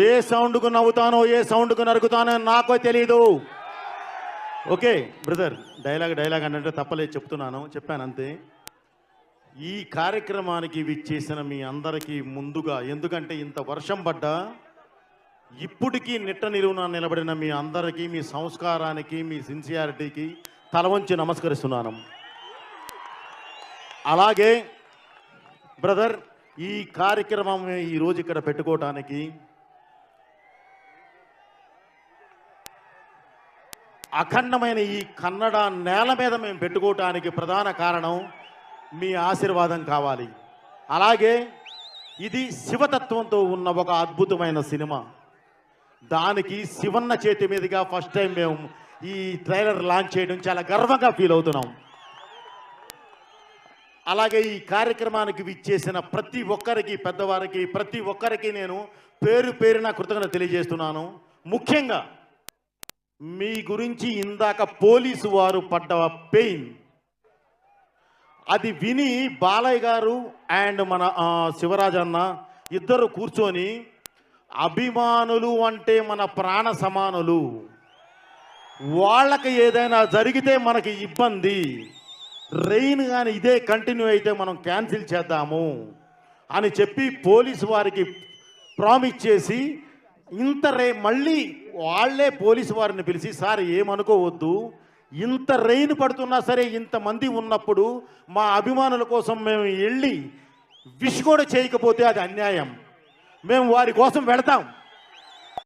ఏ సౌండ్కు నవ్వుతానో ఏ సౌండ్కు నరుకుతానో నాకో తెలియదు. Okay brother, dialogue అంటే తప్పలేదు, చెప్పాను అంతే. ఈ కార్యక్రమానికి విచ్చేసిన మీ అందరికీ ముందుగా, ఎందుకంటే ఇంత వర్షం పడ్డా ఇప్పటికీ నిట్ట నిలువున నిలబడిన మీ అందరికీ, మీ సంస్కారానికి, మీ సిన్సియారిటీకి తల వంచి నమస్కరిస్తున్నాను. అలాగే బ్రదర్, ఈ కార్యక్రమం ఈరోజు ఇక్కడ పెట్టుకోవటానికి అఖండమైన ఈ కన్నడ నేల మీద మేము పెట్టుకోవటానికి ప్రధాన కారణం మీ ఆశీర్వాదం కావాలి. అలాగే ఇది శివతత్వంతో ఉన్న ఒక అద్భుతమైన సినిమా. దానికి శివన్న చేతి మీదుగా ఫస్ట్ టైం మేము ఈ ట్రైలర్ లాంచ్ చేయడం చాలా గర్వంగా ఫీల్ అవుతున్నాం. అలాగే ఈ కార్యక్రమానికి విచ్చేసిన ప్రతి ఒక్కరికి, పెద్దవారికి, ప్రతి ఒక్కరికి నేను పేరు పేరున కృతజ్ఞత తెలియజేస్తున్నాను. ముఖ్యంగా మీ గురించి ఇందాక పోలీసు వారు పడ్డ పెయిన్, అది విని బాలయ్య గారు అండ్ మన శివరాజ్ అన్న ఇద్దరు కూర్చొని, అభిమానులు అంటే మన ప్రాణ సమానులు, వాళ్ళకి ఏదైనా జరిగితే మనకి ఇబ్బంది, రెయిన్ కానీ ఇదే కంటిన్యూ అయితే మనం క్యాన్సిల్ చేద్దాము అని చెప్పి పోలీసు వారికి ప్రామిస్ చేసి, మళ్ళీ వాళ్ళే పోలీసు వారిని పిలిచి, సార్ ఏమనుకోవద్దు, ఇంత రెయిన్ పడుతున్నా సరే ఇంతమంది ఉన్నప్పుడు మా అభిమానుల కోసం మేము వెళ్ళి విష్ కూడా చేయకపోతే అది అన్యాయం, మేము వారి కోసం వెళతాం